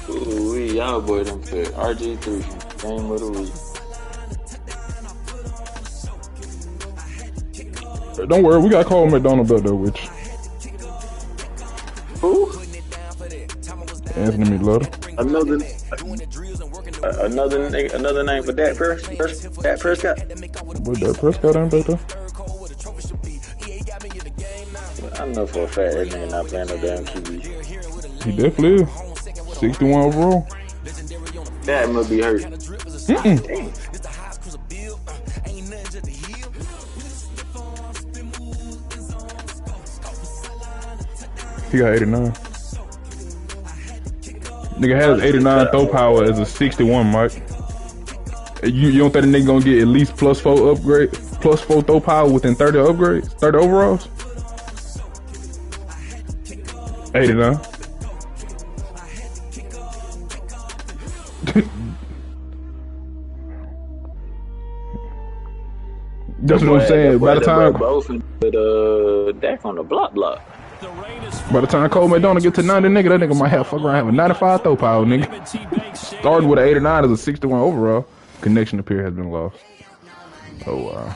Ooh, y'all boy done put RG3 game of the week. Don't worry, we got Cole McDonald back there with you. Who? Anthony McLaurin. Another name for Dak Prescott. But Dak Prescott ain't back there. I know for a fact that nigga not playing no damn QB. He definitely is. 61 overall. That must be hurt. Damn. He got 89. Nigga has 89 throw power as a 61, Mike. You don't think the nigga gonna get at least +4 upgrade, +4 throw power within 30 upgrades, 30 overalls? 89. That's what I'm saying. By the time Dak on the block. By the time Cole McDonald get to 90, nigga, that nigga might have fuck around having 95 throw power, nigga. Starting with an 89 as a 61 overall. Connection to peer has been lost. Oh wow.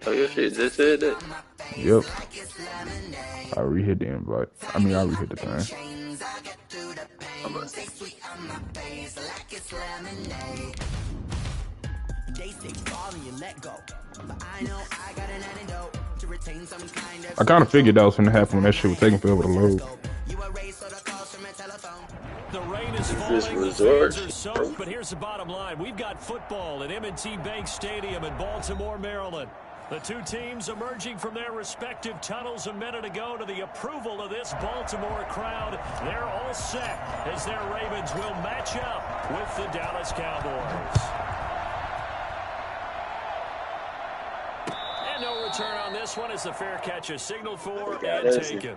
Oh, your shit just said that. Yep. I re-hit the invite. I re-hit the thing. I kind of figured that was going to happen when that shit was taking forever to load. The rain is falling, the fans are soaked, but here's the bottom line. We've got football at M&T Bank Stadium in Baltimore, Maryland. The two teams emerging from their respective tunnels a minute ago to the approval of this Baltimore crowd. They're all set as their Ravens will match up with the Dallas Cowboys. And no return on this one as the fair catch is signaled for and taken.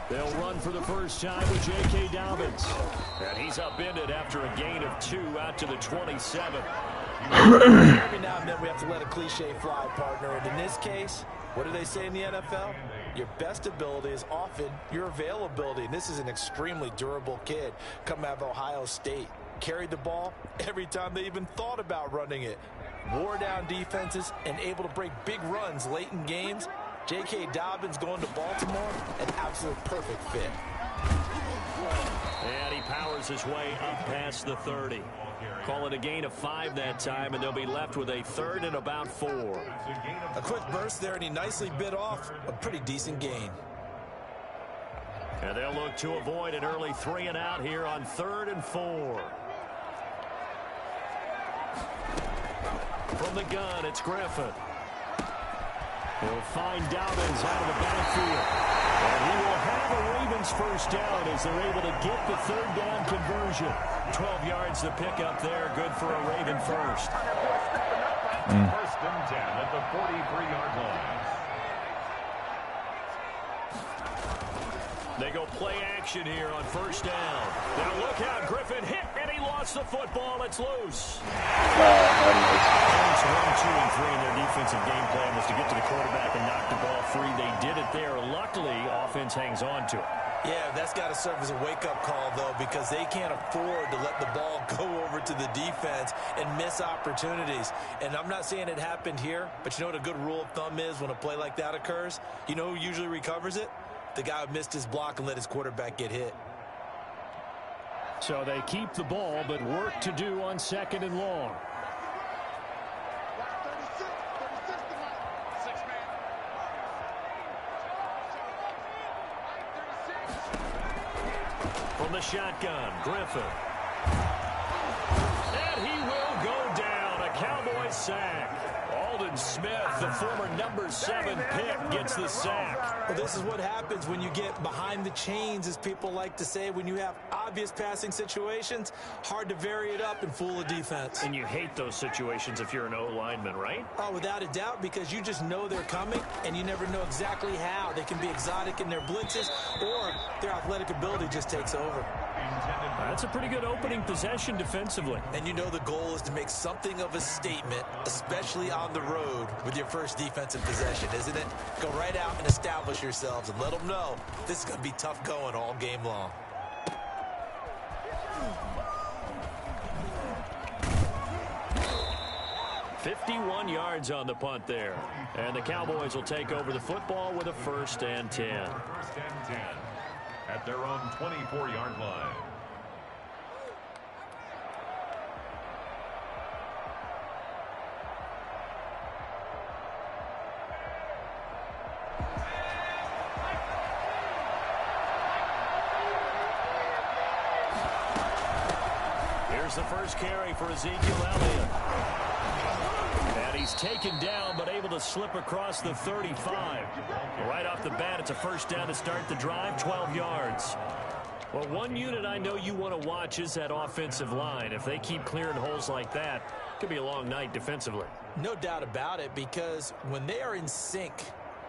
They'll run for the first time with J.K. Dobbins. And he's upended after a gain of 2 out to the 27. Every now and then we have to let a cliche fly, partner. And in this case, what do they say in the NFL? Your best ability is often your availability. And this is an extremely durable kid coming out of Ohio State. Carried the ball every time they even thought about running it. Wore down defenses and able to break big runs late in games. J.K. Dobbins going to Baltimore, an absolute perfect fit. And he powers his way up past the 30. Call it a gain of 5 that time, and they'll be left with a 3rd and about 4. A quick burst there, and he nicely bit off a pretty decent gain. And they'll look to avoid an early 3 and out here on 3rd and 4. From the gun, it's Griffin. He'll find Dobbins out of the backfield. And he will have a Ravens first down as they're able to get the 3rd down conversion. 12 yards to pick up there. Good for a Raven first. First and 10 at the 43-yard line. They go play action here on first down. Now look out, Griffin hit, and he lost the football. It's loose. Points 1, 2, and 3 in their defensive game plan was to get to the quarterback and knock the ball free. They did it there. Luckily, offense hangs on to it. Yeah, that's got to serve as a wake-up call, though, because they can't afford to let the ball go over to the defense and miss opportunities. And I'm not saying it happened here, but you know what a good rule of thumb is when a play like that occurs? You know who usually recovers it? The guy who missed his block and let his quarterback get hit. So they keep the ball, but work to do on 2nd and long. From the shotgun, Griffin. And he will go down. A Cowboys sack. Aldon Smith, the former number 7 pick, gets the sack. Well, this is what happens when you get behind the chains, as people like to say. When you have obvious passing situations, hard to vary it up and fool a defense. And you hate those situations if you're an O-lineman, right? Oh, without a doubt, because you just know they're coming, and you never know exactly how. They can be exotic in their blitzes, or their athletic ability just takes over. That's a pretty good opening possession defensively. And you know the goal is to make something of a statement, especially on the road with your first defensive possession, isn't it? Go right out and establish yourselves and let them know this is going to be tough going all game long. "51 yards on the punt there. And the Cowboys will take over the football with a 1st and 10. First and 10 at their own 24-yard line. Here's the first carry for Ezekiel Elliott. And he's taken down, but able to slip across the 35. Right off the bat, it's a 1st down to start the drive, 12 yards. Well, one unit I know you want to watch is that offensive line. If they keep clearing holes like that, it could be a long night defensively. No doubt about it, because when they are in sync,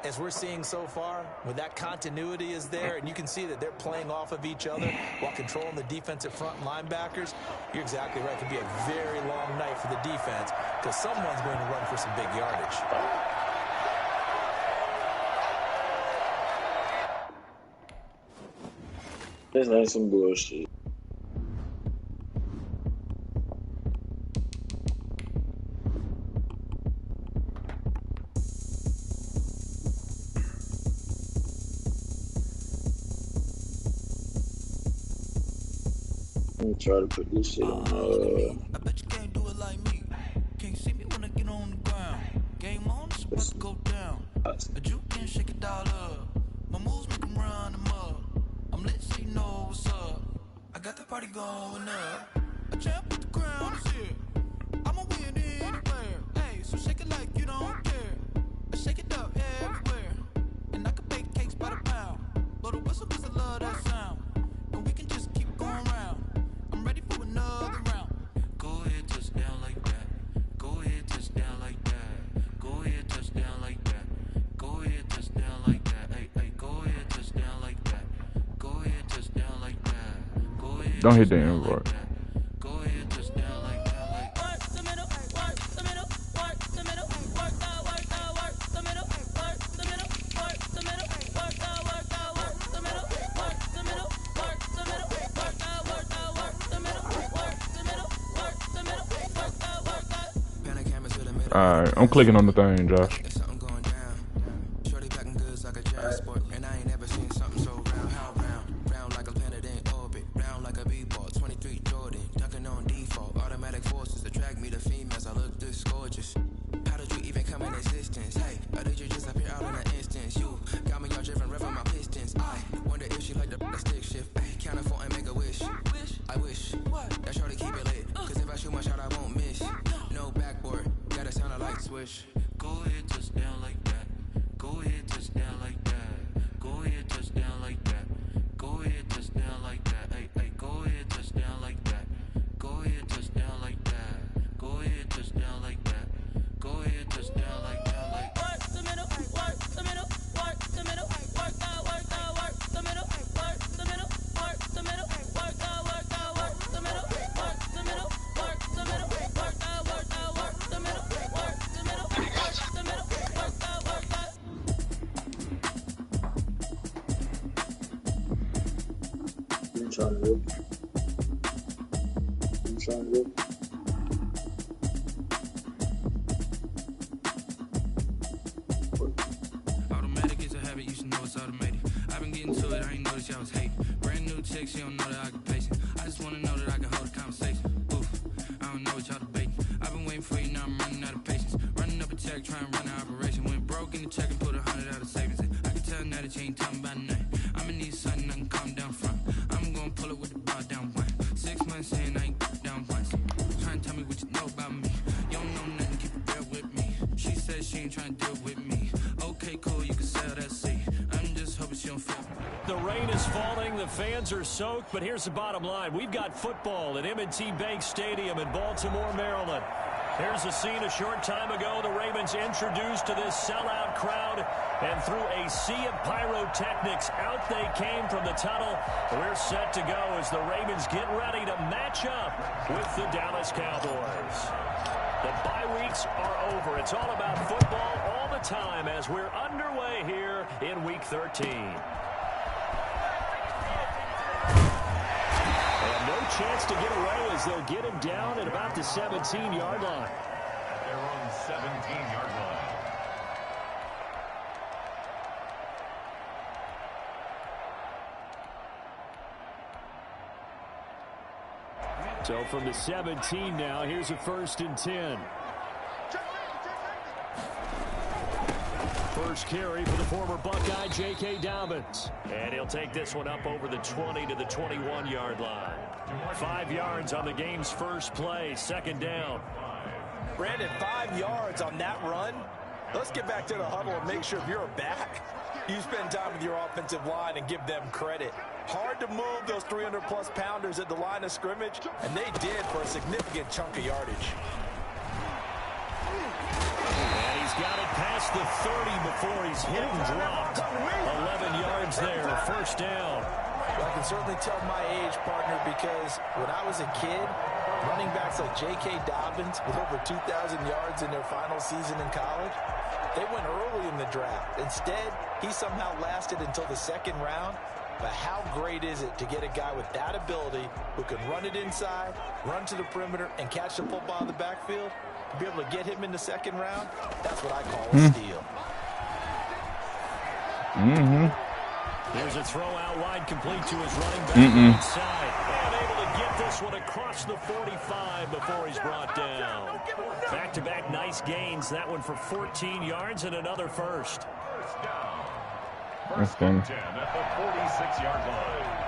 as we're seeing so far, when that continuity is there and you can see that they're playing off of each other while controlling the defensive front and linebackers, you're exactly right. It could be a very long night for the defense because someone's going to run for some big yardage. This ain't some bullshit. Let me try to put this shit on. I bet you can't do it like me. Can't see me when I get on the ground. Game on, it's about to go down. But you can shake it all up. My moves make them run them up. I'm lit so you know what's up. I got the party going up. A champ with the crown is here. I'ma win anywhere. Hey, so shake it like you don't care. I shake it up everywhere. And I can bake cakes by the pound. Blow the whistle cause I love that sound. And we can just keep going round. I'm ready for another round. Go ahead, touch down like that. Go ahead, touch down like that. Go ahead, touch down like that. Go ahead, touch down like that. Hey, hey, go ahead, touch down like that. Go ahead, touch down like that. Go ahead. Don't hit the end part. Go ahead, touch down like that. Like work the middle, work the middle, work the middle, work the middle, work the middle, work the middle, work the middle, work the middle, work the middle, work the middle, work the middle, work the middle, work the middle, work the middle. Alright, I'm clicking on the thing, Josh. Something going down. Shorty packing goods like a transport, and I ain't ever seen something so round. How round like a planet in orbit, round like a b-ball. 23 Jordan, dunking on default. Automatic forces attract me to females. I look this gorgeous. How did you even come in existence? Hey, or did you just appear out in an instance? You got me all driven, revving my pistons. I wonder if she like the stick shift. Hey, count for and make a wish. I wish that shorty keep it lit. Cause if I shoot my shot, I won't miss. No backboard, gotta sound a like swish. Go ahead, touch down like that. Go ahead, touch down like that. Go ahead, touch down like that. Go ahead, touch down like that. Hey, hey, go ahead, touch down like that. Go ahead, touch down like that. Go ahead, touch down like that. Go ahead, touch down like that. Like work the middle, work the middle, work the middle, work the middle, work the middle, work the middle, work the middle, work the middle, work the middle, work the middle, work the middle, work the middle, work the middle, work the middle, work the. I'm trying to look. I'm trying to look. Automatic is a habit, you should know it's automated. I've been getting to it, I ain't noticed y'all was hating. Brand new chick, she don't know that I can pace it. I just wanna know that I can hold a conversation. Oof, I don't know what y'all debating. I've been waiting for you, now I'm running out of patience. Running check, try and run the operation. Went broke in the check and put 100 out of savings in. I can tell now that you ain't talking about nothing. I'ma need something I can calm down from. I'm gonna pull it with the bar down one. 6 months in, I ain't down once. Trying to tell me what you know about me. You don't know nothing, keep it real with me. She said she ain't trying to deal with me. Okay, cool, you can sell that seat. I'm just hoping she don't feel. The rain is falling, the fans are soaked, but here's the bottom line. We've got football at M&T Bank Stadium in Baltimore, Maryland. Here's a scene a short time ago. The Ravens introduced to this sellout crowd, and through a sea of pyrotechnics, out they came from the tunnel. We're set to go as the Ravens get ready to match up with the Dallas Cowboys. The bye weeks are over. It's all about football all the time as we're underway here in Week 13. And no chance to get away as they'll get him down at about the 17-yard line. Their own 17-yard line. So from the 17 now, here's a 1st and 10. First carry for the former Buckeye, J.K. Dobbins. And he'll take this one up over the 20 to the 21-yard line. 5 yards on the game's first play, 2nd down. Brandon, 5 yards on that run. Let's get back to the huddle and make sure if you're back, you spend time with your offensive line and give them credit. Hard to move those 300-plus pounders at the line of scrimmage, and they did for a significant chunk of yardage. And he's got it past the 30 before he's hit and dropped. 11 yards there, 1st down. Well, I can certainly tell my age, partner, because when I was a kid, running backs like J.K. Dobbins with over 2,000 yards in their final season in college, they went early in the draft. Instead, he somehow lasted until the 2nd round. But how great is it to get a guy with that ability who can run it inside, run to the perimeter, and catch the football in the backfield? To be able to get him in the 2nd round, that's what I call a steal. There's a throw out wide, complete to his running back inside. And able to get this one across the 45 before he's brought down. Back-to-back nice gains. That one for 14 yards and another 1st. First down. That's 1st good. and 10 at the 46-yard line.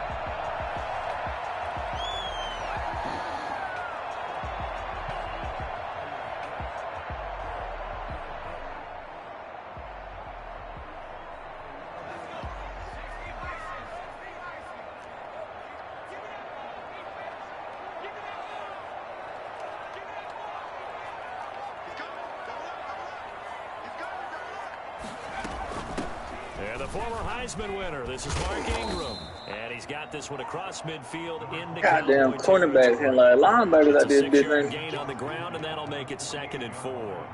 And the former Heisman winner, this is Mark Ingram. And he's got this one across midfield into Goddamn Cowboy cornerbacks territory. and like linebackers out It's there, a bitch. 6-yard gain on the ground, and that'll make it 2nd and 4. All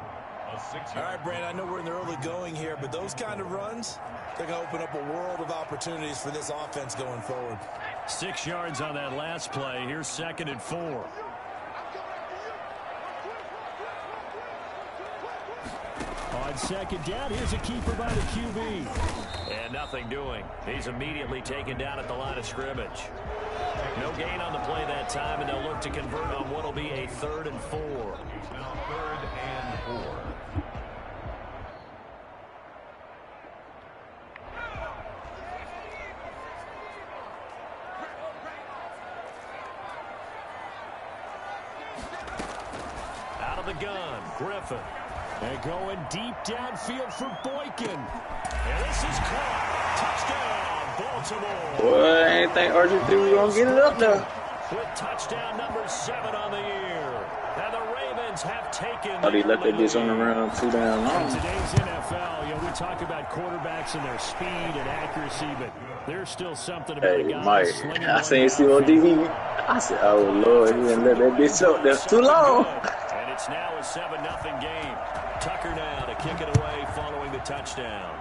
right, Brandon, I know we're in the early going here, but those kind of runs, they're going to open up a world of opportunities for this offense going forward. 6 yards on that last play. Here's 2nd and 4. On 2nd down, here's a keeper by the QB. And nothing doing. He's immediately taken down at the line of scrimmage. No gain on the play that time, and they'll look to convert on what will be a 3rd and 4. Now 3rd and 4. Out of the gun, Griffin. And going deep downfield for Boykin. And this is caught. Touchdown, Baltimore. Boy, I ain't think RG3 was going to get it up there. With touchdown number 7 on the year. And the Ravens have taken Thought he the left that early bitch on the lead. ground too damn In long. today's NFL, we talk about quarterbacks and their speed and accuracy, but there's still something about Hey, a guy Mike, slinging I one seen you on downfield. TV. I said, oh, Lord, he didn't let that bitch up there too long. And it's now a 7-0 game. Tucker now to kick it away following the touchdown.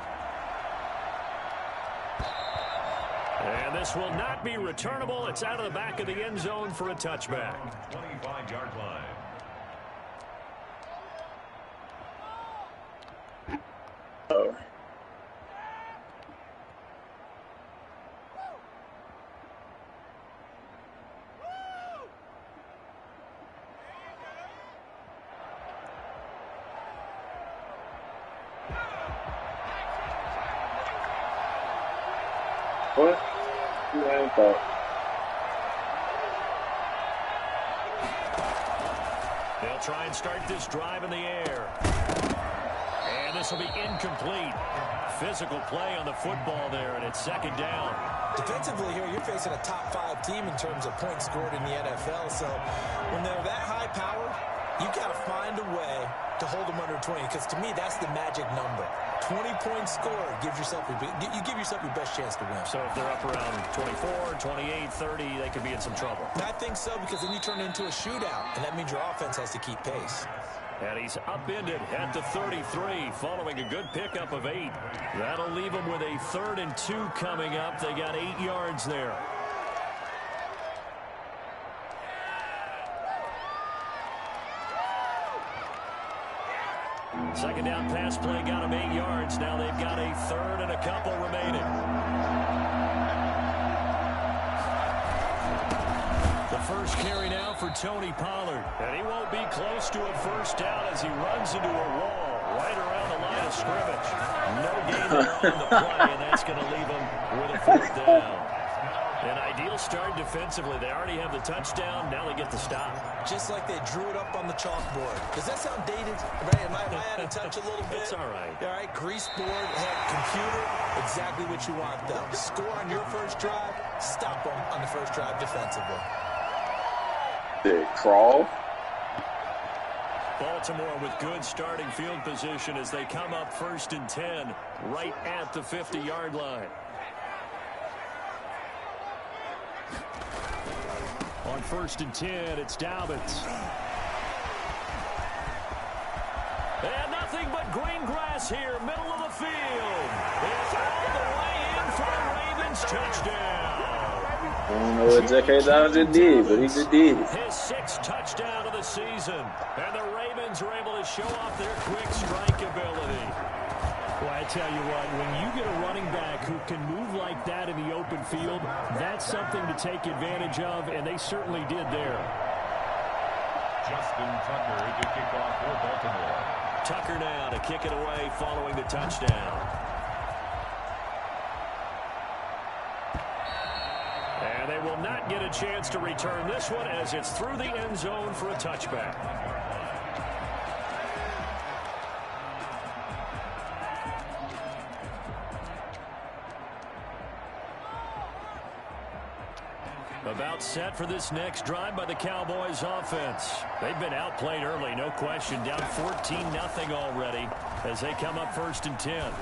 And this will not be returnable. It's out of the back of the end zone for a touchback. 25-yard line. Oh. What? I ain't thought. They'll try and start this drive in the air. And this will be incomplete. Physical play on the football there, and it's second down. Defensively here, you're facing a top 5 team in terms of points scored in the NFL. So when they're that high powered, you got to find a way to hold them under 20. Because to me, that's the magic number. 20 points scored gives yourself you give yourself your best chance to win. So if they're up around 24, 28, 30, they could be in some trouble. And I think so, because then you turn it into a shootout, and that means your offense has to keep pace. And he's upended at the 33 following a good pickup of 8. That'll leave him with a 3rd and 2 coming up. They got 8 yards there. Second down pass play got him 8 yards. Now they've got a 3rd and a couple remaining. The first carry now for Tony Pollard. And he won't be close to a first down as he runs into a wall right around the line of scrimmage. No gain there on the play, and that's going to leave him with a 4th down. An ideal start defensively. They already have the touchdown. Now they get the stop. Just like they drew it up on the chalkboard. Does that sound dated? Right? Am I out of touch a little bit? It's all right. All right, grease board, heck, computer, exactly what you want, though. Score on your first drive, stop them on the first drive defensively. They crawl. Baltimore with good starting field position as they come up 1st and 10 right at the 50-yard line. On 1st and 10, it's Dobbins. And nothing but green grass here, middle of the field. It's all the way in for the Ravens touchdown. I don't know what J.K. Dobbins just did, but he just did it. His 6th touchdown of the season. And the Ravens are able to show off their quick strike ability. Well, I tell you what, when you get a running back who can move like that in the open field, that's something to take advantage of, and they certainly did there. Justin Tucker to kick off for Baltimore. Tucker now to kick it away following the touchdown. And they will not get a chance to return this one as it's through the end zone for a touchback. About set for this next drive by the Cowboys offense. They've been outplayed early, no question. Down 14-0 already as they come up 1st and 10.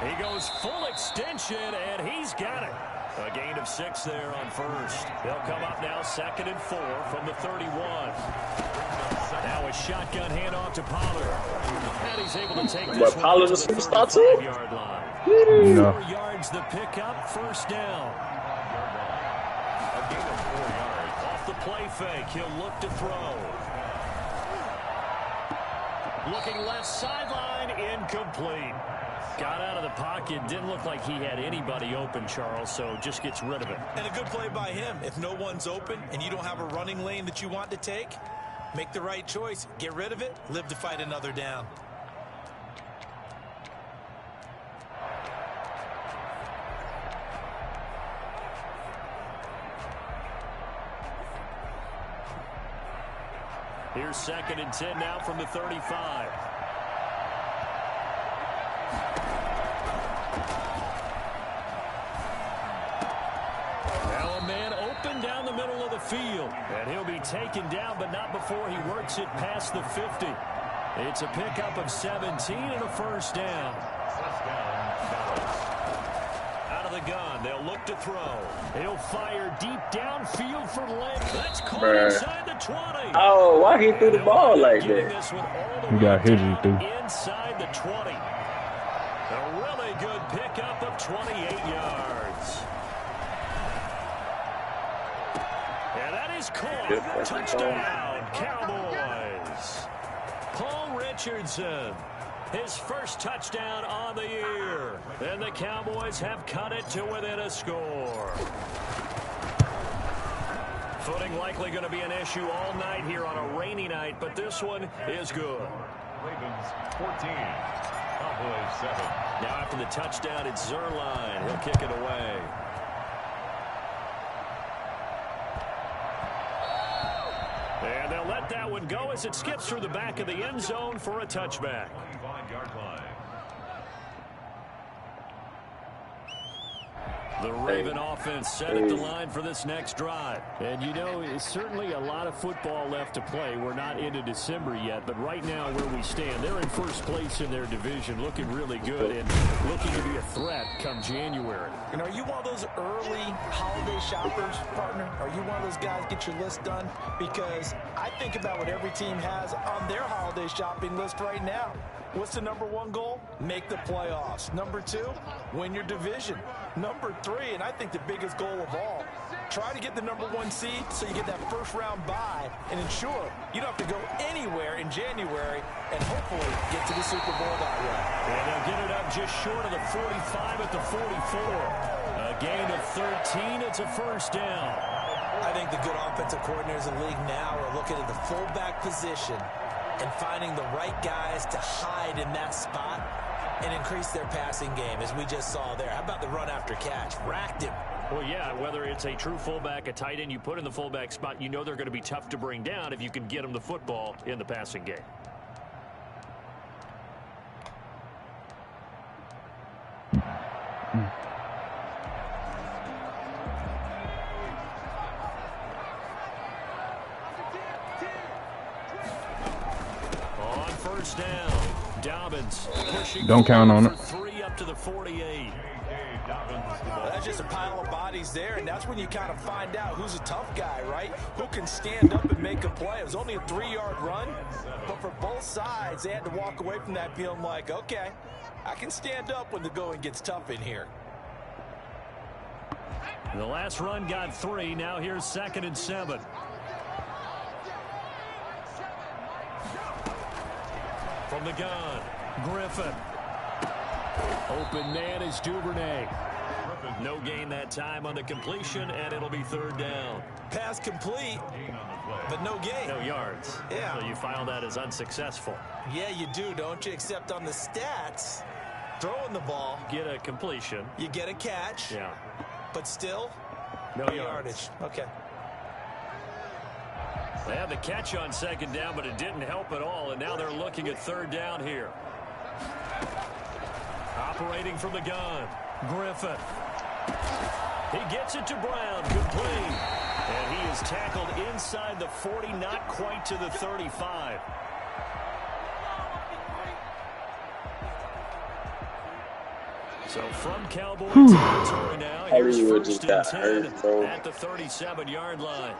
He goes full extension, and he's got it. A gain of 6 there on 1st. They'll come up now 2nd and 4 from the 31. Now a shotgun handoff to Pollard. And he's able to take this one to the 35-yard line. 4 yards the pickup, 1st down. Off the play fake, he'll look to throw. Looking left sideline, incomplete. Got out of the pocket, didn't look like he had anybody open, Charles, so just gets rid of it. And a good play by him. If no one's open and you don't have a running lane that you want to take, make the right choice. Get rid of it, live to fight another down. Here's 2nd and 10 now from the 35. Now a man open down the middle of the field. And he'll be taken down, but not before he works it past the 50. It's a pickup of 17 and a 1st down. Out of the gun, they'll look to throw. He'll fire deep downfield for length. That's caught inside the 20. Oh, why he threw the ball like that? He got hit, he threw. Inside the 20. A really good pickup of 28 yards. And that is caught. Touchdown, Cowboys. Paul Richardson. His first touchdown on the year. And the Cowboys have cut it to within a score. Footing likely going to be an issue all night here on a rainy night, but this one is good. Ravens 14. Cowboys 7. Now after the touchdown, it's Zerline. He'll kick it away. And they'll let that one go as it skips through the back of the end zone for a touchback. 25-yard line. The Raven offense set at the line for this next drive. And, you know, it's certainly a lot of football left to play. We're not into December yet, but right now where we stand, they're in first place in their division, looking really good and looking to be a threat come January. And are you one of those early holiday shoppers, partner? Are you one of those guys get your list done? Because I think about what every team has on their holiday shopping list right now. What's the number one goal? Make the playoffs. Number two, win your division. Number three, and I think the biggest goal of all, try to get the number one seed so you get that first round bye and ensure you don't have to go anywhere in January and hopefully get to the Super Bowl that way. And they'll get it up just short of the 45 at the 44. A gain of 13. It's a first down. I think the good offensive coordinators in the league now are looking at the fullback position and finding the right guys to hide in that spot and increase their passing game, as we just saw there. How about the run after catch? Racked him. Well, yeah, whether it's a true fullback, a tight end you put in the fullback spot, you know they're going to be tough to bring down if you can get them the football in the passing game. On first down, Dobbins pushing. Don't count on it. 3 up to the 48. That's just a pile of bodies there, and that's when you kind of find out who's a tough guy, right? Who can stand up and make a play. It was only a 3-yard run, but for both sides, they had to walk away from that feeling like, okay, I can stand up when the going gets tough in here. The last run got 3. Now here's 2nd and 7. From the gun, Griffin. Open man is Duvernay. No gain that time on the completion, and it'll be 3rd down. Pass complete, but no gain. No yards. Yeah. So you file that as unsuccessful. Yeah, you do, don't you? Except on the stats, throwing the ball, Get a completion. you get a catch, Yeah. but still, No yardage. Okay. They had the catch on 2nd down, but it didn't help at all, and now they're looking at 3rd down here. Operating from the gun, Griffin. He gets it to Brown, complete. And he is tackled inside the 40, not quite to the 35. So from Cowboy territory now, here's Hollywood 1st just and got 10 hurt, bro. at the 37-yard line.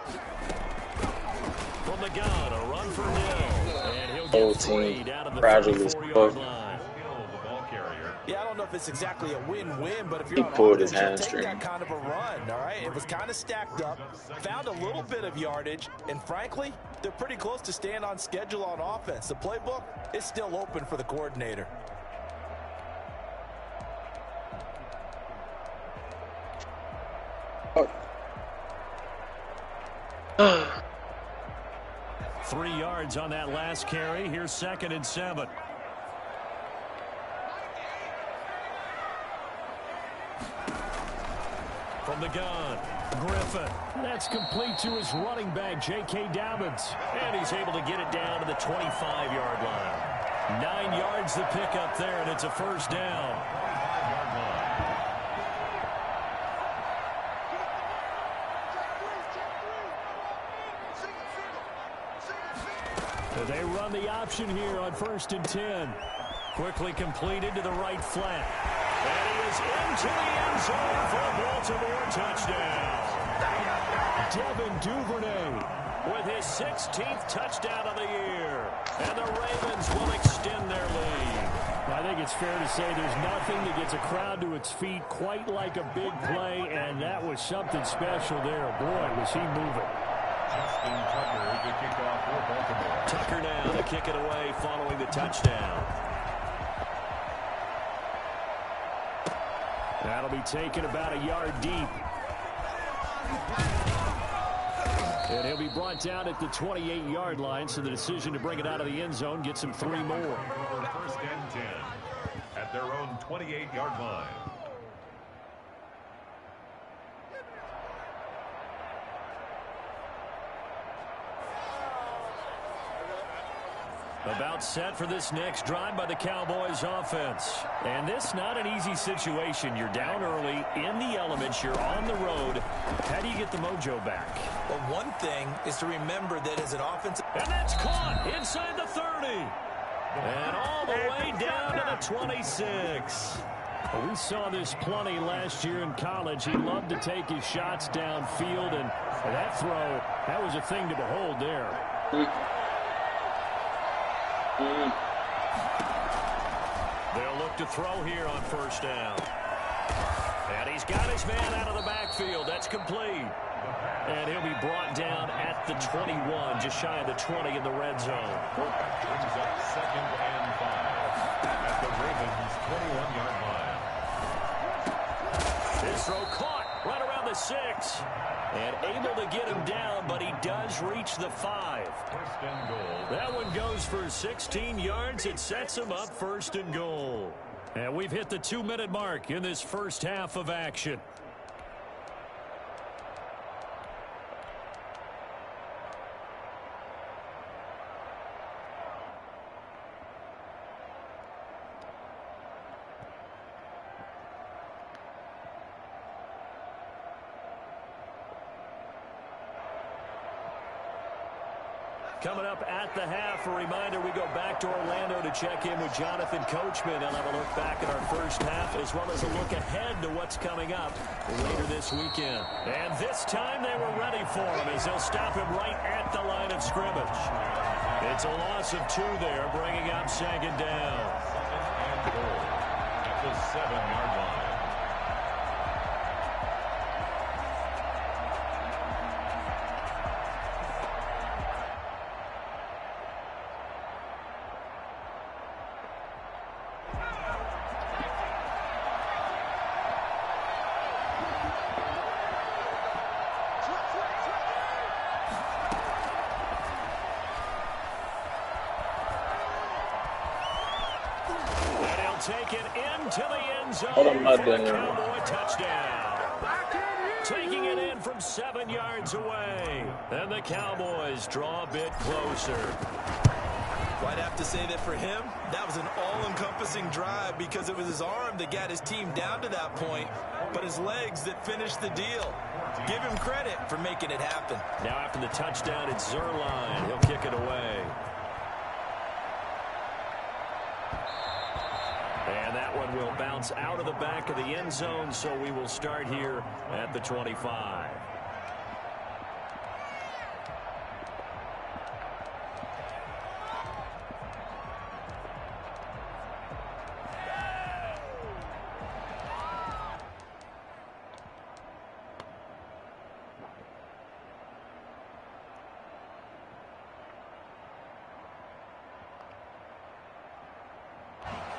From the gun, a run for nil. And he'll Whole get 3 team down to the fragile as 34-yard fuck. line. Yeah, I don't know if it's exactly a win-win, but if He you're on pulled his offense, you'll take hamstring. that kind of a run, all right? It was kind of stacked up, found a little bit of yardage, and frankly, they're pretty close to staying on schedule on offense. The playbook is still open for the coordinator. Oh. 3 yards on that last carry. Here's 2nd and 7. From the gun, Griffin. That's complete to his running back, J.K. Dobbins. And he's able to get it down to the 25-yard line. 9 yards to pick up there, and it's a first down. They run the option here on 1st and 10. Quickly completed to the right flat. And he is into the end zone for a Baltimore touchdown. Devin Duvernay with his 16th touchdown of the year. And the Ravens will extend their lead. I think it's fair to say there's nothing that gets a crowd to its feet quite like a big play, and that was something special there. Boy, was he moving. Justin Tucker to kick off for Baltimore. Tucker now to kick it away following the touchdown. That'll be taken about a yard deep. And he'll be brought down at the 28-yard line, so the decision to bring it out of the end zone gets him 3 more. 1st and 10. at their own 28-yard line. About set for this next drive by the Cowboys offense. And this not an easy situation. You're down early, in the elements, you're on the road. How do you get the mojo back? Well, one thing is to remember that as an offensive... And that's caught inside the 30. And all the way down to the 26. Well, we saw this plenty last year in college. He loved to take his shots downfield, and that throw, that was a thing to behold there. They'll look to throw here on first down. And he's got his man out of the backfield. That's complete. And he'll be brought down at the 21, just shy of the 20 in the red zone. Quarterback brings up 2nd and 5 at the Ravens' 21-yard line. This throw caught right around the 6. And able to get him down, but he does reach the 5. First and goal. That one goes for 16 yards. It sets him up first and goal. And we've hit the 2-minute mark in this first half of action. Coming up at the half, a reminder, we go back to Orlando to check in with Jonathan Coachman. He'll have a look back at our first half as well as a look ahead to what's coming up later this weekend. And this time they were ready for him as they'll stop him right at the line of scrimmage. It's a loss of 2 there, bringing up 2nd down. Second and goal at the 7-yard line. Take it into the end zone Hold on, for Madden. a Cowboy touchdown. Taking it in from 7 yards away. And the Cowboys draw a bit closer. Well, I'd have to say that for him, that was an all-encompassing drive because it was his arm that got his team down to that point, but his legs that finished the deal. Give him credit for making it happen. Now after the touchdown, it's Zerline. He'll kick it away. And that one will bounce out of the back of the end zone, so we will start here at the 25.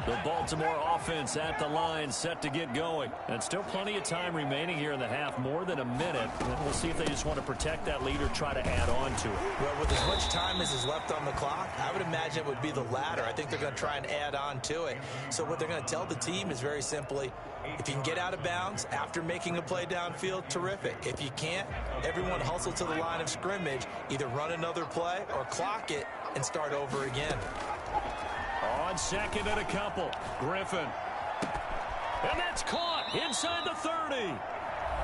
The Baltimore offense at the line, set to get going. And still plenty of time remaining here in the half, more than a minute. And we'll see if they just want to protect that lead or try to add on to it. Well, with as much time as is left on the clock, I would imagine it would be the latter. I think they're going to try and add on to it. So what they're going to tell the team is very simply, if you can get out of bounds after making a play downfield, terrific. If you can't, everyone hustle to the line of scrimmage, either run another play or clock it and start over again. On second and a couple, Griffin. And that's caught inside the 30.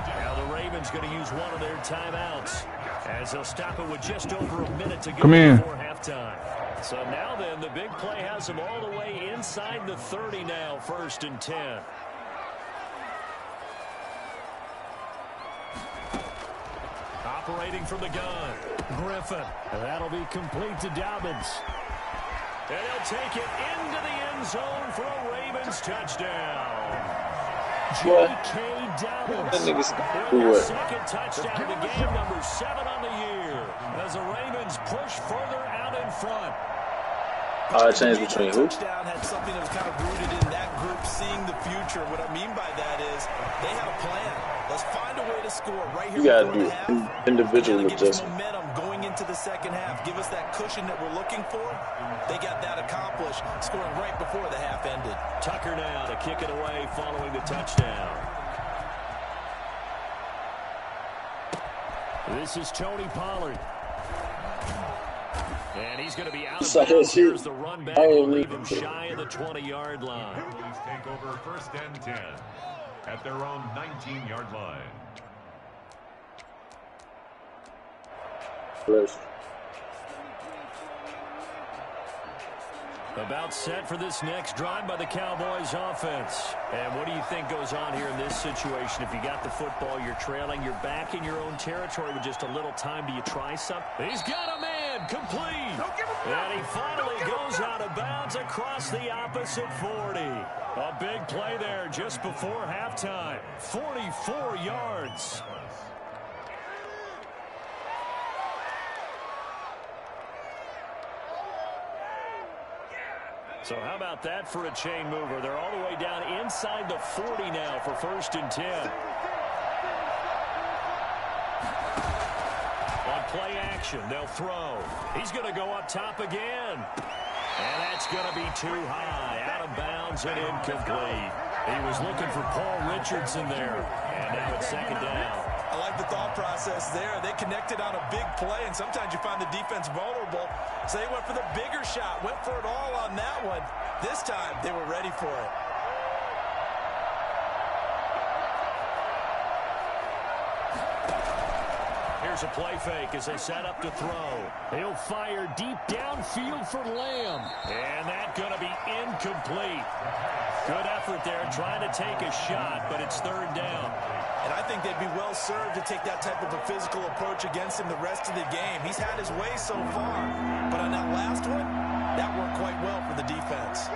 Now the Ravens going to use one of their timeouts as they'll stop it with just over a minute to go before halftime. So now then, the big play has them all the way inside the 30 now, 1st and 10. Operating from the gun, Griffin. And that'll be complete to Dobbins. And he'll take it into the end zone for a Ravens touchdown. J.K. Dobbins. That nigga's Their second touchdown of the game, number 7 on the year. As the Ravens push further out in front. Change between who? Touchdown had something that was kind of rooted in that group seeing the future. What I mean by that is they had a plan. Let's find a way to score right here. You gotta before do the half. individual Give us adjustment. momentum going into the second half. Give us that cushion that we're looking for. They got that accomplished, scoring right before the half ended. Tucker now to kick it away following the touchdown. This is Tony Pollard. And he's going to be out of bounds. Here's the run back. We'll leave him shy of the 20-yard line. Cowboys take over 1st and 10 at their own 19-yard line. About set for this next drive by the Cowboys offense. And what do you think goes on here in this situation? If you got the football, you're trailing, you're back in your own territory with just a little time. Do you try something? He's got a man complete. And he finally goes out of bounds across the opposite 40. A big play there just before halftime. 44 yards. So how about that for a chain mover? They're all the way down inside the 40 now for 1st and 10. On play action, they'll throw. He's going to go up top again. And that's going to be too high. Out of bounds and incomplete. He was looking for Paul Richardson there. And now it's 2nd down. I like the thought process there. They connected on a big play, and sometimes you find the defense vulnerable. So they went for the bigger shot, went for it all on that one. This time, they were ready for it. Here's a play fake as they set up to throw. He'll fire deep downfield for Lamb. And that's going to be incomplete. Good effort there trying to take a shot, but it's 3rd down. And I think they'd be well served to take that type of a physical approach against him the rest of the game. He's had his way so far. But on that last one, that worked quite well for the defense.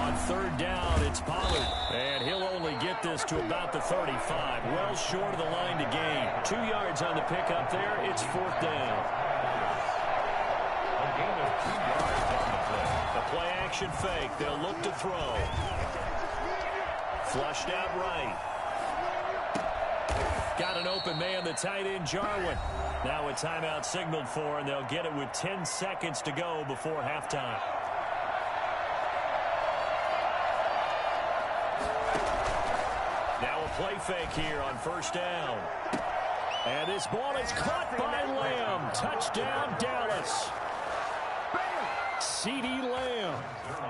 On 3rd down, it's Pollard. And he'll only get this to about the 35. Well short of the line to gain. 2 yards on the pickup there. It's 4th down. A gain of 2 yards on the play. The play action fake. They'll look to throw. Flushed out right. Got an open man, the tight end, Jarwin. Now a timeout signaled for, and they'll get it with 10 seconds to go before halftime. Now a play fake here on 1st down. And this ball is caught by Lamb. Touchdown, Dallas. CeeDee Lamb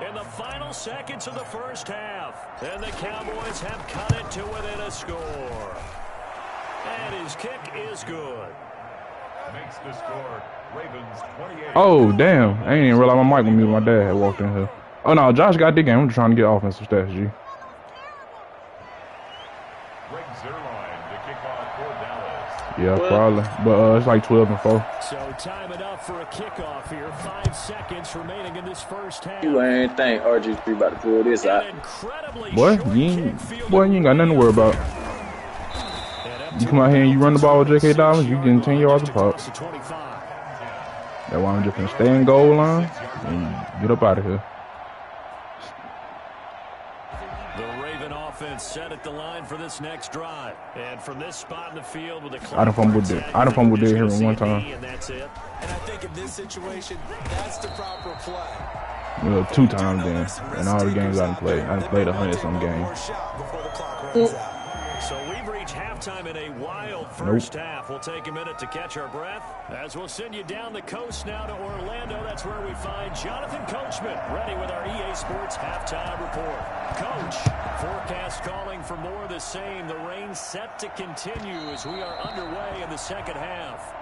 in the final seconds of the 1st half. And the Cowboys have cut it to within a score. And his kick is good. Makes the score Ravens 28. Oh, damn. I ain't even realize my mic was muted. My dad had walked in here. Oh, no. Josh got the game. I'm just trying to get offensive stats, G. Greg Zerline to kick off for Dallas. Yeah, probably. But it's like 12-4. So time it up for a kickoff here. 5 seconds remaining in this 1st half. You ain't think RG3 about to pull this out. Boy, you ain't got nothing to worry about. You come out here and you run the ball with J.K. Dobbins, you getting 10 yards a pop. That's why I'm just going to stay in goal line and get up out of here. The Raven offense set at the line for this next drive. And from this spot in the field with a I done fumbled there here one time. And that's it. And I think in this situation, that's the proper play. You know, 2 times then. And all the games I done played. I done played 100-some games. So we've reached halftime in a wild 1st half. We'll take a minute to catch our breath as we'll send you down the coast now to Orlando. That's where we find Jonathan Coachman ready with our EA Sports halftime report. Coach, forecast calling for more of the same. The rain set to continue as we are underway in the 2nd half.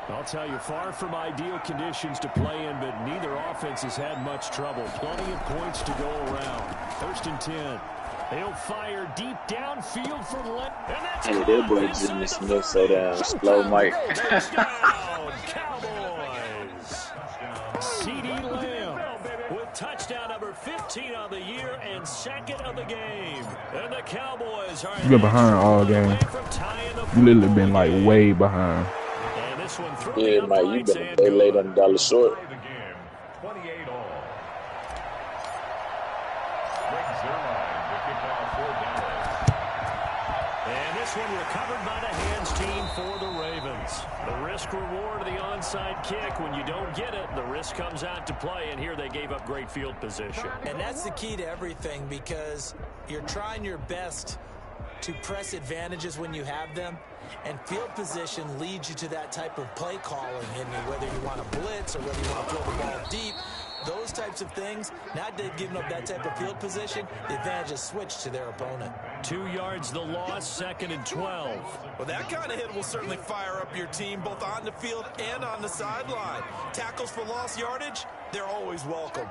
I'll tell you, far from ideal conditions to play in, but neither offense has had much trouble. Plenty of points to go around. 1st and 10. He'll fire deep downfield for left. And that's Hey, that boy just missing me so damn slow, Mike. touchdown, Cowboys. C.D. Lamb with touchdown number 15 on the year and second of the game. And the Cowboys are You've been behind all game. You literally been like way behind. And this one through Yeah, the Mike, you uprights been and a day late good. on the dollar short. The game, 28 all. And this one recovered by the hands team for the Ravens. The risk reward of the onside kick. When you don't get it, the risk comes out to play, and here they gave up great field position. And that's the key to everything, because you're trying your best to press advantages when you have them, and field position leads you to that type of play calling. And whether you want to blitz or whether you want to throw the ball deep, those types of things, not giving up that type of field position, the advantage is switched to their opponent. 2 yards the loss, 2nd and 12. Well, that kind of hit will certainly fire up your team both on the field and on the sideline. Tackles for lost yardage, they're always welcome.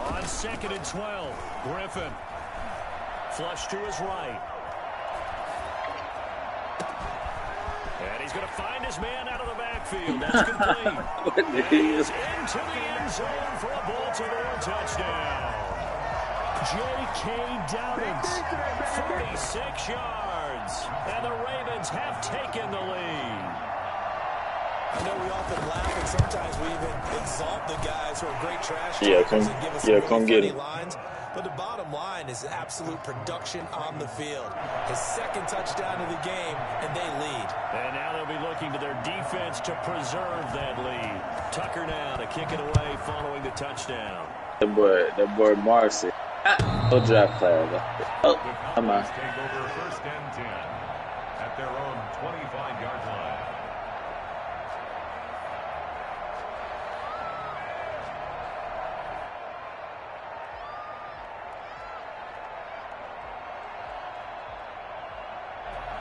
On 2nd and 12, Griffin. Flush to his right. And he's going to find his man out of the backfield. That's complete. What the And hell? he's into the end zone for a Baltimore touchdown. J.K. Dobbins, 46 yards. And the Ravens have taken the lead. I know we often laugh, and sometimes we even exalt the guys who are great trash Yeah, talkers come- and give us yeah, some come really get funny it. lines. But the bottom line is absolute production on the field. His second touchdown of the game, and they lead. And now they'll be looking to their defense to preserve that lead. Tucker now to kick it away following the touchdown. That boy Marcy. No draft class. Oh, come on. Take over 1st and 10 at their own 25-yard line.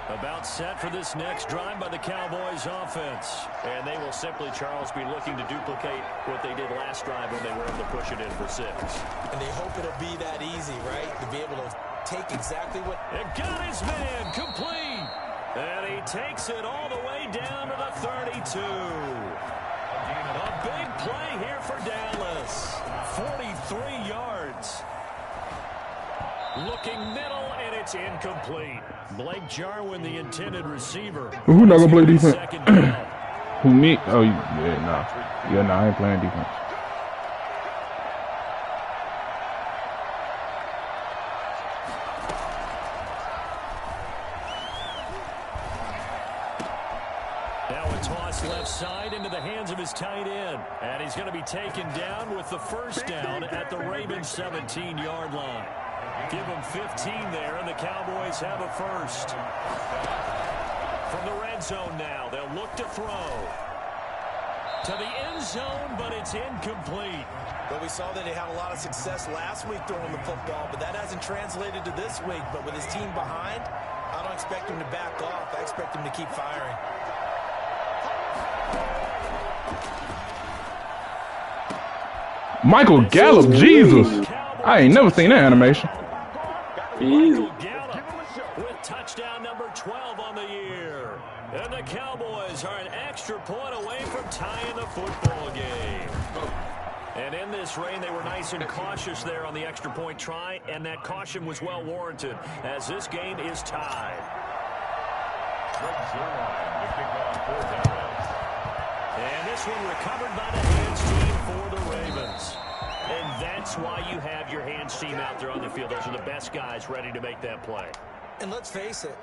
About set for this next drive by the Cowboys offense. And they will simply, Charles, be looking to duplicate what they did last drive when they were able to push it in for 6. And they hope it'll be that easy, right? To be able to take exactly what... And got his man complete. And he takes it all the way down to the 32. A big play here for Dallas. 43 yards. Looking middle, and it's incomplete. Blake Jarwin, the intended receiver. Who not gonna play defense? Second down. Who, me? Oh, yeah, nah. Yeah, nah, I ain't playing defense. Now a toss left side into the hands of his tight end. And he's going to be taken down with the first down at the Ravens 17-yard line. Give them 15 there, and the Cowboys have a first. From the red zone now, they'll look to throw. To the end zone, but it's incomplete. But we saw that he had a lot of success last week throwing the football, but that hasn't translated to this week. But with his team behind, I don't expect him to back off. I expect him to keep firing. Michael Gallup, Jesus. I ain't never seen that animation. Easy. Gallup with touchdown number 12 on the year. And the Cowboys are an extra point away from tying the football game. And in this rain, they were nice and cautious there on the extra point try, and that caution was well warranted as this game is tied. And this one recovered by the hands team for the Ravens. And that's why you have your hands team out there on the field. Those are the best guys ready to make that play. And let's face it,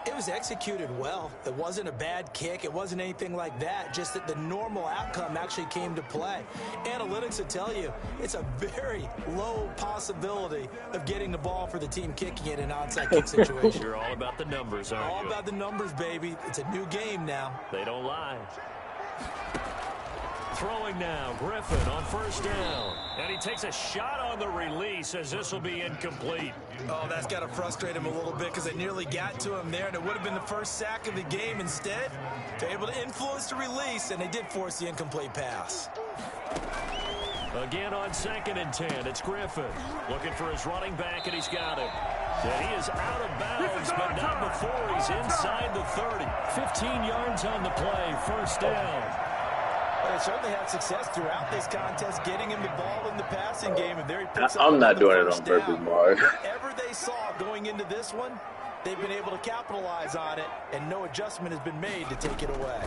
it was executed well. It wasn't a bad kick. It wasn't anything like that. Just that the normal outcome actually came to play. Analytics will tell you it's a very low possibility of getting the ball for the team kicking it in an onside kick situation. You're all about the numbers, aren't you? All about the numbers, baby. It's a new game now. They don't lie. Throwing now, Griffin on first down. And he takes a shot on the release as this will be incomplete. Oh, that's got to frustrate him a little bit because they nearly got to him there, and it would have been the first sack of the game. Instead, they're able to influence the release, and they did force the incomplete pass. Again on 2nd and 10, it's Griffin. Looking for his running back, and he's got it. And he is out of bounds, but not before he's inside the 30. 15 yards on the play, first down. They certainly had success throughout this contest, getting him the ball in the passing game, and there he picks up. I'm not doing it on purpose, Mark. Whatever they saw going into this one, they've been able to capitalize on it, and no adjustment has been made to take it away.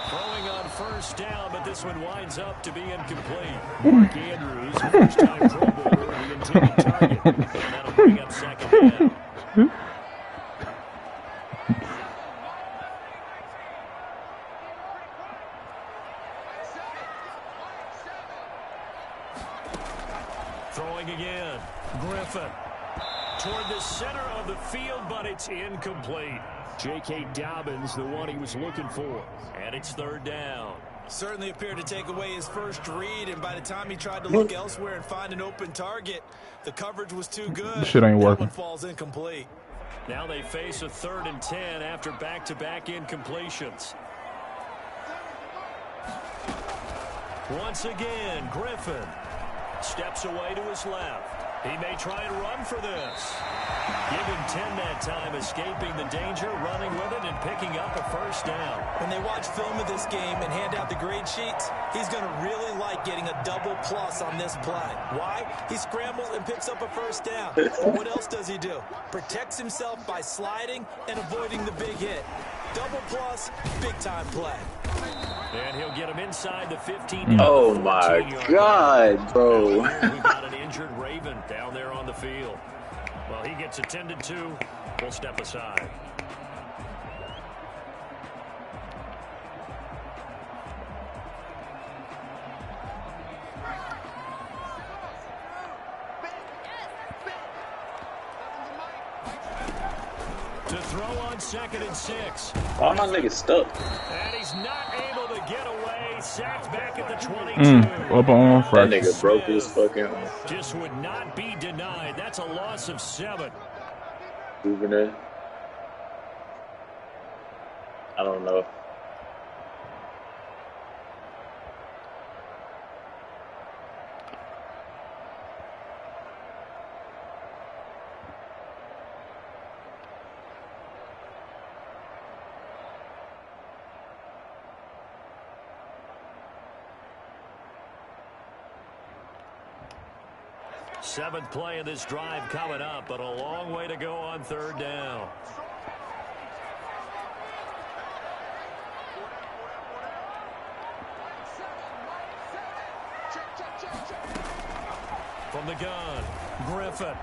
Throwing on first down, but this one winds up to be incomplete. Mark Andrews, first-time Pro Bowler, the intended target. And that'll bring up 2nd down. Throwing again. Griffin. Toward the center of the field, but it's incomplete. J.K. Dobbins, the one he was looking for. And it's 3rd down. Certainly appeared to take away his first read, and by the time he tried to look elsewhere and find an open target, the coverage was too good. This shit ain't working. That one falls incomplete. Now they face a 3rd and 10 after back-to-back incompletions. Once again, Griffin steps away to his left. He may try and run for this. Give him 10 that time, escaping the danger, running with it, and picking up a first down. When they watch film of this game and hand out the grade sheets, he's going to really like getting a double plus on this play. Why? He scrambles and picks up a first down. But what else does he do? Protects himself by sliding and avoiding the big hit. Double plus, big-time play. And he'll get him inside the 15. Oh, my God, bro. We've got an injured Raven down there on the field. Well, he gets attended to. We'll step aside. To throw on 2nd and 6. All my niggas stuck. And he's not able to get away. Sacked back at the 22. Up on That first. nigga broke his fucking arm. Just would not be denied. That's a loss of 7. Juvenile. I don't know. Seventh play of this drive coming up, but a long way to go on 3rd down. From the gun, Griffin.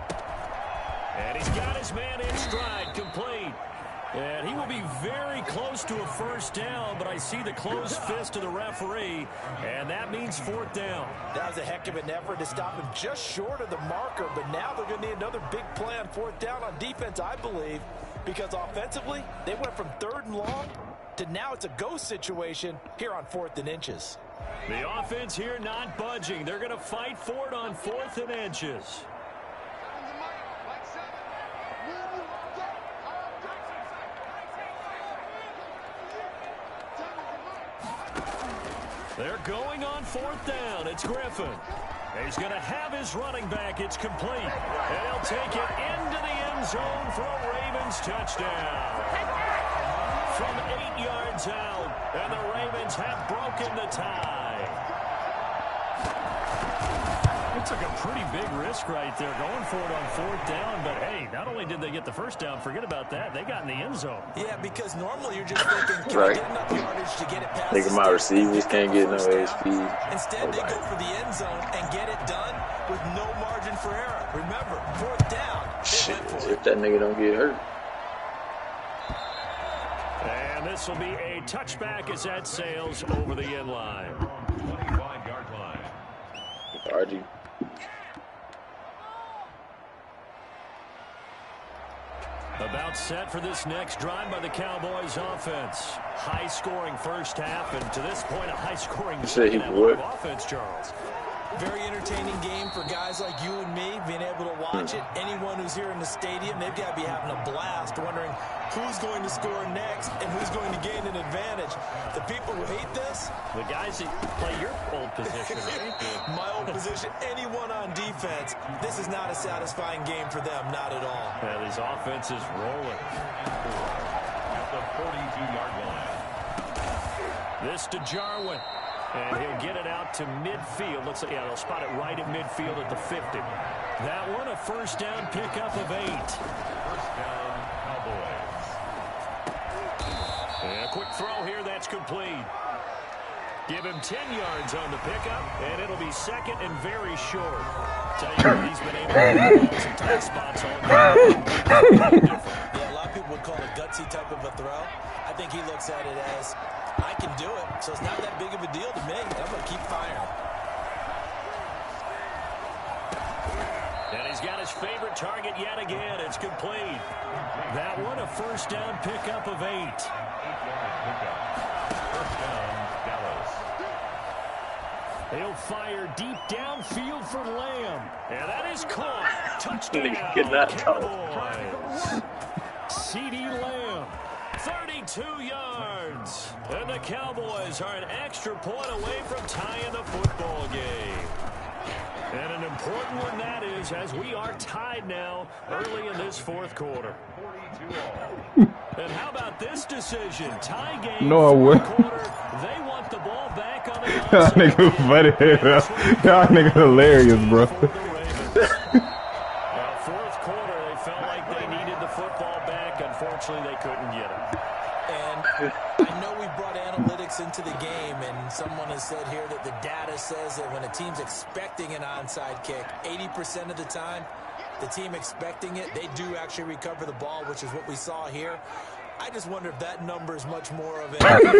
And he's got his man in stride, complete. And he will be very close to a first down, but I see the closed fist of the referee, and that means 4th down. That was a heck of an effort to stop him just short of the marker, but now they're going to need another big play on 4th down on defense, I believe, because offensively, they went from 3rd and long to now it's a go situation here on 4th and inches. The offense here not budging. They're going to fight for it on 4th and inches. They're going on 4th down. It's Griffin. He's going to have his running back. It's complete. And he'll take it into the end zone for a Ravens touchdown. From 8 yards out, and the Ravens have broken the tie. It took a pretty big risk right there, going for it on 4th down. But, hey, not only did they get the first down, forget about that, they got in the end zone. Yeah, because normally you're just thinking, can I get enough yardage to get it past Thinking my receivers can't get no HP. Instead, they go for the end zone and get it done with no margin for error. Remember, 4th down, they went for it. If that nigga don't get hurt. And this will be a touchback as that sails over the end line. 25-yard line. About set for this next drive by the Cowboys offense. High-scoring first half, and to this point, a high-scoring second half of offense, Charles. Very entertaining game for guys like you and me, being able to watch it. Anyone who's here in the stadium, they've got to be having a blast, wondering who's going to score next and who's going to gain an advantage. The people who hate this, the guys that play your old position, right? My old position, anyone on defense, this is not a satisfying game for them, not at all. Yeah, this offense is rolling. At the 42-yard line. This to Jarwin. And he'll get it out to midfield. Looks like, yeah, they'll spot it right at midfield at the 50. That one, a first down pickup of 8. First down, Cowboys. And a quick throw here, that's complete. Give him 10 yards on the pickup, and it'll be second and very short. Tell you what, he's been able to get some tight spots all game. Yeah, a lot of people would call it a gutsy type of a throw. I think he looks at it as, I can do it, so it's not that big of a deal to me. I'm going to keep firing. And he's got his favorite target yet again. It's complete. That one, a first down pickup of 8. 8-yard pickup. First down, Dallas. He'll fire deep downfield for Lamb. And that is caught. Touchdown, Get that Cowboys. C.D. Lamb. 32 yards. And the Cowboys are an extra point away from tying the football game. And an important one that is, as we are tied now early in this fourth quarter. 42 all. And how about this decision? Tie game. No, I wouldn't. They want the ball back on the Y'all niggas funny. Y'all niggas hilarious, bro. Fourth quarter, they felt like they needed the football back. Unfortunately, they couldn't get it. And I know we brought analytics into the game, and someone has said here that the data says that when a team's expecting an onside kick, 80% of the time, the team expecting it, they do actually recover the ball, which is what we saw here. I just wonder if that number is much more of a type of a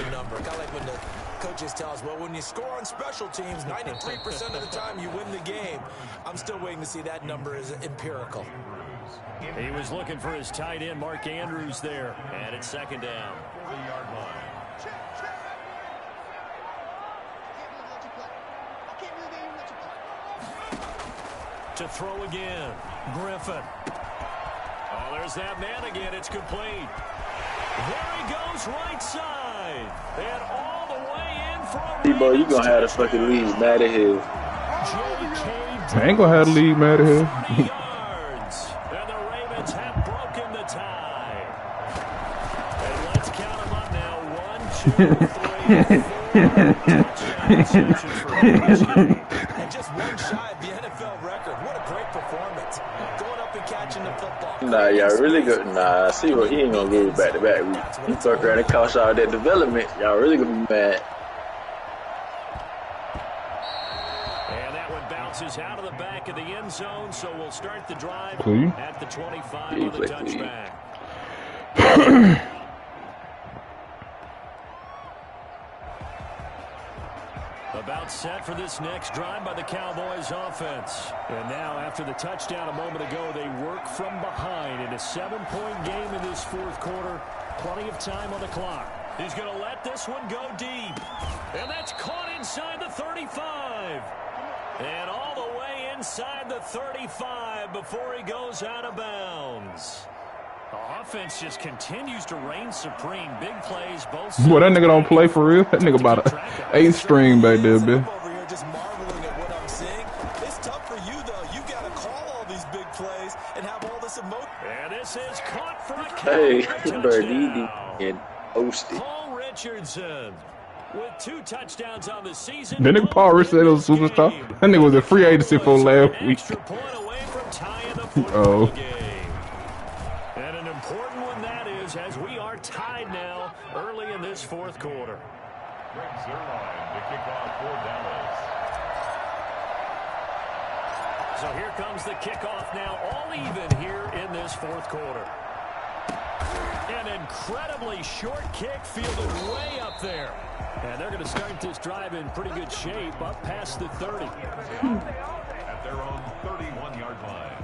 number. Kind of like when the coaches tell us, well, when you score on special teams, 93% of the time you win the game. I'm still waiting to see that number is empirical. He was looking for his tight end, Mark Andrews, there. And it's second down. 40-yard line. To throw again. Griffin. Oh, there's that man again. It's complete. There he goes, right side. And all the way in for a Debo, you gonna have to fucking leave Madden Hill. I ain't gonna have to leave Madden Hill. yards. And the Ravens have broken the tie. And let's count them up now. 1, 2, 3, 4. And just one shy of the NFL record. What a great performance. Going up and catching the football. Nah, y'all really good. Nah, see what he ain't gonna lose back to back. He fuck around and cost y'all that development. Y'all really gonna be mad. And that one bounces out of the back of the end zone, so we'll start the drive at the 25 on the touchback. About set for this next drive by the Cowboys offense. And now after the touchdown a moment ago, they work from behind in a 7-point game in this fourth quarter. Plenty of time on the clock. He's going to let this one go deep. And that's caught inside the 35. And all the way inside the 35 before he goes out of bounds. The offense just continues to reign supreme. Big plays, both. Boy, that nigga don't play for real. That nigga about an 8th string back there, bitch. Over here just marveling at what I'm seeing. It's tough for you, though. You got to call all these big plays and have all this emotion. And this is caught for a Hey, touchdown. Birdie and Osty. Paul Richardson with 2 touchdowns on the season. That nigga Paul Richardson was a superstar. That nigga was a free agency for last week. Extra point away from tying the football Oh. game. And an important one that is, as we are tied now early in this fourth quarter. Greg Zerline to kick off for Dallas. So here comes the kickoff now, all even here in this fourth quarter. An incredibly short kick fielded way up there. And they're going to start this drive in pretty good shape, up past the 30. At their own 31-yard line.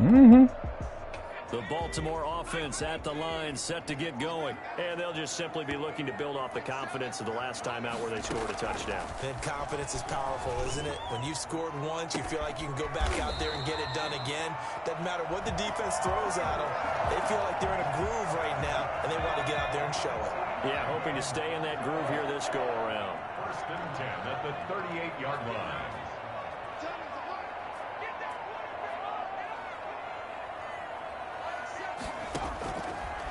The Baltimore offense at the line, set to get going. And they'll just simply be looking to build off the confidence of the last time out where they scored a touchdown. And confidence is powerful, isn't it? When you've scored once, you feel like you can go back out there and get it done again. Doesn't matter what the defense throws at them. They feel like they're in a groove right now, and they want to get out there and show it. Yeah, hoping to stay in that groove here this go-around. 1st and 10 at the 38-yard line.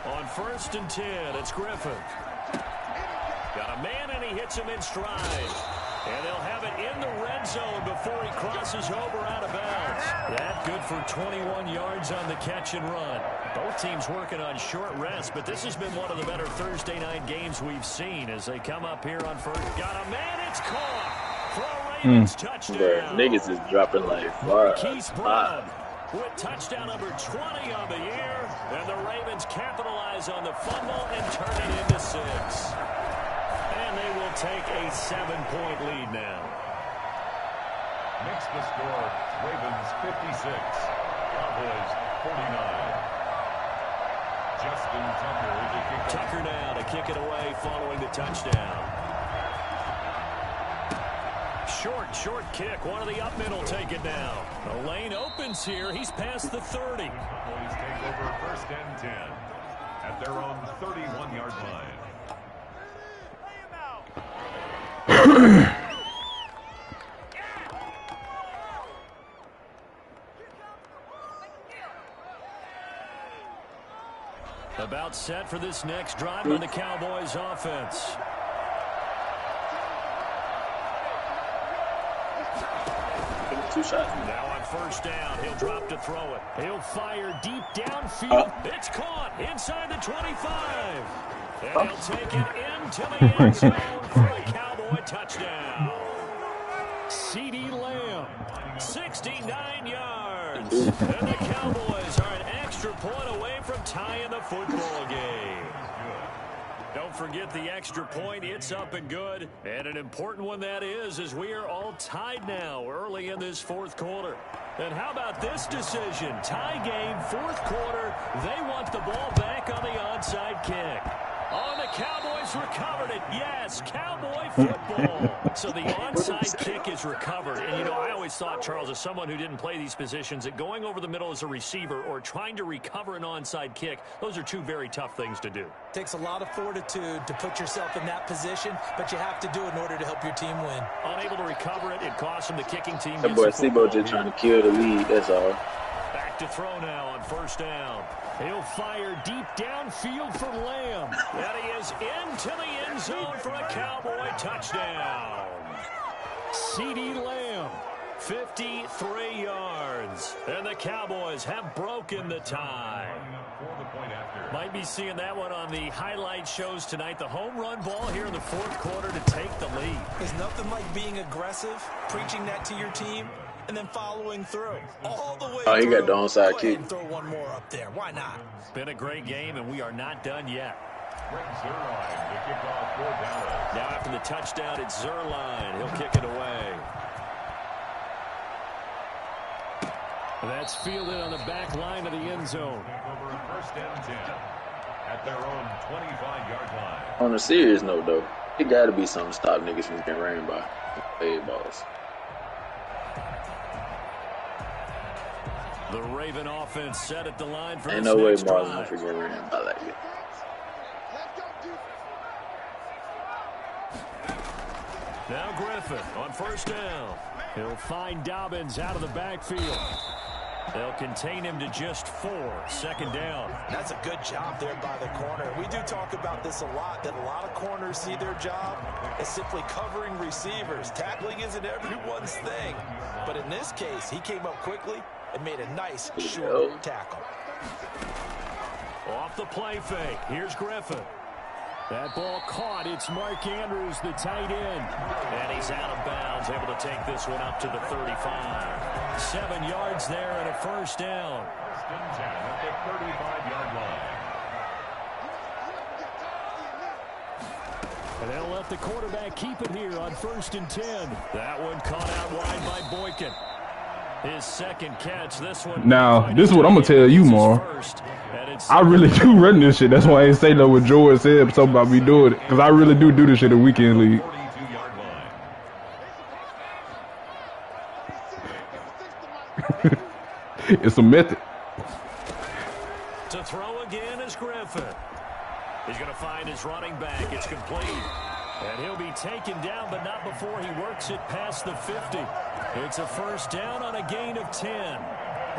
On 1st and 10, it's Griffin. Got a man, and he hits him in stride. And they'll have it in the red zone before he crosses over out of bounds. That good for 21 yards on the catch and run. Both teams working on short rest, but this has been one of the better Thursday night games we've seen as they come up here on first. Got a man, it's caught for a Ravens touchdown. Bruh, niggas is dropping like far. Keith Brown with touchdown number 20 on the year, and the Ravens capitalize on the fumble and turn it into 6. And they will take a 7-point lead now. Makes the score Ravens 56, Cowboys 49. Justin Tucker to kick it. Tucker now to kick it away following the touchdown. Short kick. One of the up middle take it down. The lane opens here. He's past the 30. Cowboys take over 1st and 10 at their own 31-yard line. About set for this next drive on the Cowboys offense. Two shots. Now on 1st down, he'll drop to throw it. He'll fire deep downfield. It's caught inside the 25. And he'll take it into the end zone for a Cowboy touchdown. C.D. Lamb, 69 yards. And the Cowboys are an extra point away from tying the football game. Don't forget the extra point. It's up and good. And an important one that is, as we are all tied now early in this 4th quarter. And how about this decision? Tie game, 4th quarter. They want the ball back on the onside kick. Oh, the Cowboys recovered it. Yes, Cowboy football. So the onside kick is recovered. And, you know, I always thought, Charles, as someone who didn't play these positions, that going over the middle as a receiver or trying to recover an onside kick, those are two very tough things to do. Takes a lot of fortitude to put yourself in that position, but you have to do it in order to help your team win. Unable to recover it, it cost him the kicking team. That boy Sebo just trying to kill the lead, that's all. Back to throw now on 1st down. He'll fire deep downfield for Lamb. And he is into the end zone for a Cowboy touchdown. C.D. Lamb, 53 yards. And the Cowboys have broken the tie. Might be seeing that one on the highlight shows tonight. The home run ball here in the 4th quarter to take the lead. There's nothing like being aggressive, preaching that to your team, and then following through all the way. Oh, he through. got the onside kick. And throw one more up there. Why not? It's been a great game, and we are not done yet. Greg Zuerlein to kick off for Dallas. Now after the touchdown, it's Zuerlein. He'll kick it away. That's fielded on the back line of the end zone. Over 1st and 10 at their own 25-yard line. On a serious note, though, it got to be something to stop niggas from getting ran by fade balls. The Raven offense set at the line for Ain't this no way next Marlon drive. for getting ran by like it. Now Griffin on 1st down. He'll find Dobbins out of the backfield. They'll contain him to just 4. 2nd down. That's a good job there by the corner. We do talk about this a lot, that a lot of corners see their job as simply covering receivers. Tackling isn't everyone's thing. But in this case, he came up quickly and made a nice short tackle. Off the play fake. Here's Griffin. That ball caught. It's Mark Andrews, the tight end. And he's out of bounds, able to take this one up to the 35. 7 yards there and a 1st down. 1st and 10 at the 35-yard line. And they'll let the quarterback keep it here on 1st and 10. That one caught out wide by Boykin. His second catch, this one. Now, this is what I'm going to tell you, Mar. I really do run this shit. That's why I ain't say no what George said something about me doing it. Because I really do this shit in weekend league. It's a method. To throw again is Griffin. He's going to find his running back. It's complete. And he'll be taken down, but not before he works it past the 50. It's a first down on a gain of 10.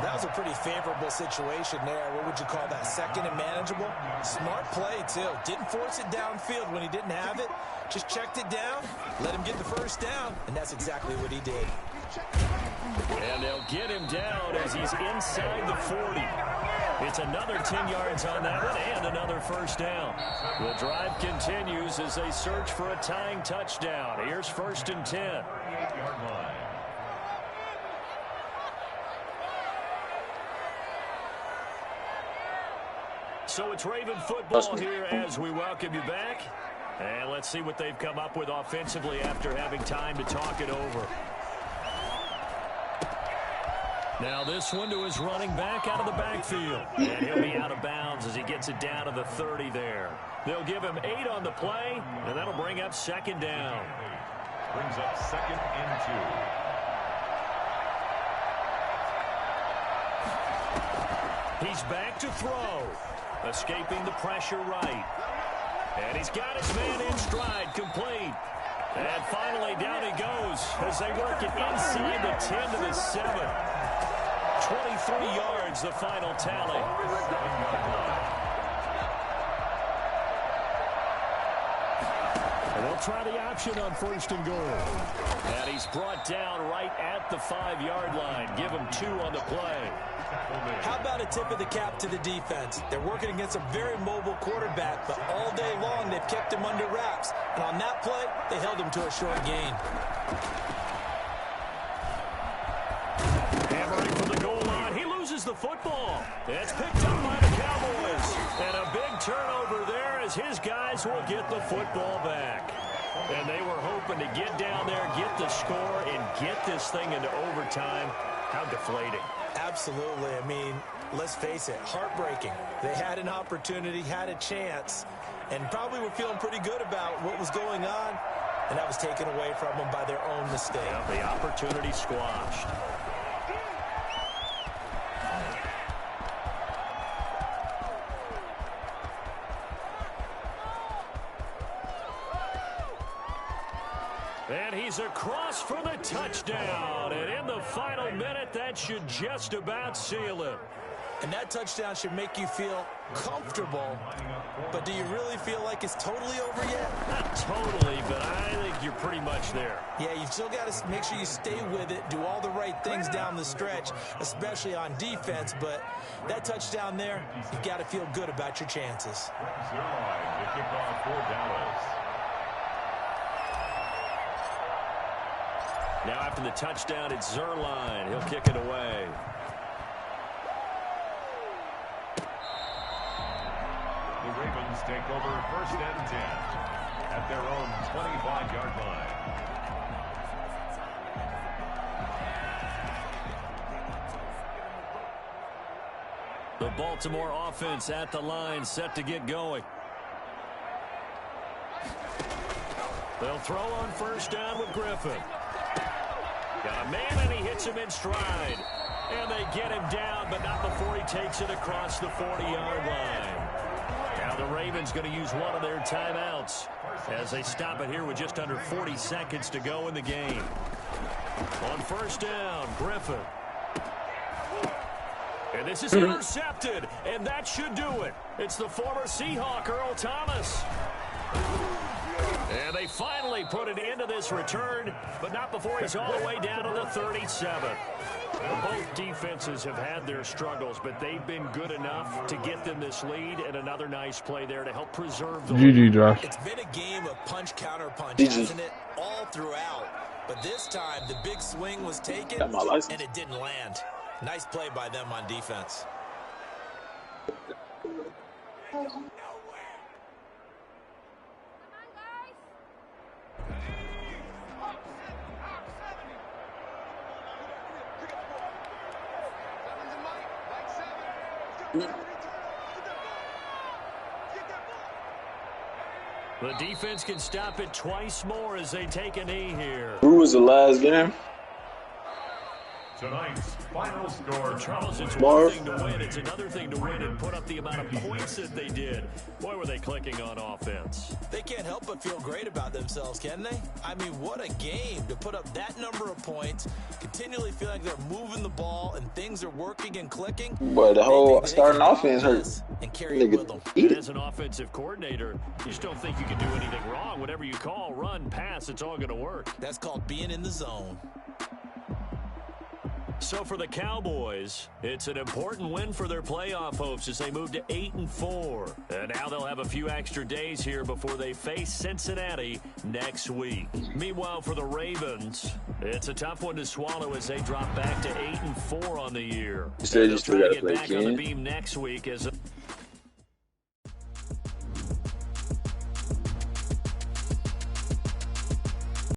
That was a pretty favorable situation there. What would you call that? Second and manageable? Smart play, too. Didn't force it downfield when he didn't have it. Just checked it down, let him get the first down, and that's exactly what he did. And they'll get him down as he's inside the 40. It's another 10 yards on that one and another first down. The drive continues as they search for a tying touchdown. Here's first and 10. So it's Raven football here as we welcome you back. And let's see what they've come up with offensively after having time to talk it over. Now this one to his running back out of the backfield. And he'll be out of bounds as he gets it down to the 30 there. They'll give him 8 on the play, and that'll bring up second down. Brings up second and 2. He's back to throw. Escaping the pressure right. And he's got his man in stride, complete. And finally down he goes as they work it inside the 10 to the 7. 23 yards, the final tally. And they'll try the option on first and goal. And he's brought down right at the 5-yard line. Give him 2 on the play. How about a tip of the cap to the defense? They're working against a very mobile quarterback, but all day long they've kept him under wraps. And on that play, they held him to a short gain. Hammering from the goal line. He loses the football. It's picked up by the Cowboys. And a big turnover there as his guys will get the football back. And they were hoping to get down there, get the score, and get this thing into overtime. How deflating. Absolutely. I mean, let's face it, heartbreaking. They had an opportunity, had a chance, and probably were feeling pretty good about what was going on, and that was taken away from them by their own mistake. Yeah, the opportunity squashed. And he's across for the touchdown. And in the final minute, that should just about seal it. And that touchdown should make you feel comfortable. But do you really feel like it's totally over yet? Not totally, but I think you're pretty much there. Yeah, you've still got to make sure you stay with it, do all the right things down the stretch, especially on defense. But that touchdown there, you've got to feel good about your chances. Now after the touchdown, it's Zerline. He'll kick it away. The Ravens take over first and 10 at their own 25-yard line. The Baltimore offense at the line, set to get going. They'll throw on first down with Griffin. Got a man, and he hits him in stride. And they get him down, but not before he takes it across the 40-yard line. Now the Ravens going to use one of their timeouts as they stop it here with just under 40 seconds to go in the game. On first down, Griffin. And this is intercepted, and that should do it. It's the former Seahawk, Earl Thomas. And they finally put it into this return, but not before he's all the way down to the 37. Both defenses have had their struggles, but they've been good enough to get them this lead, and another nice play there to help preserve the lead. GG, Josh. It's been a game of punch, counter punch, hasn't it? All throughout. But this time, the big swing was taken, and it didn't land. Nice play by them on defense. The defense can stop it twice more as they take a knee here. Who was the last game? Tonight's final score. Charles, it's Marv. one thing to win. It's another thing to win and put up the amount of points that they did. Boy, were they clicking on offense. They can't help but feel great about themselves, can they? I mean, what a game to put up that number of points, continually feel like they're moving the ball and things are working and clicking. But the whole starting offense hurt. And carry it with them. And as an offensive coordinator, you just don't think you can do anything wrong. Whatever you call, run, pass, it's all going to work. That's called being in the zone. So for the Cowboys, it's an important win for their playoff hopes as they move to 8-4. And now they'll have a few extra days here before they face Cincinnati next week. Meanwhile, for the Ravens, it's a tough one to swallow as they drop back to 8-4 on the year. You said you still got to get play back on the Ken? beam next week as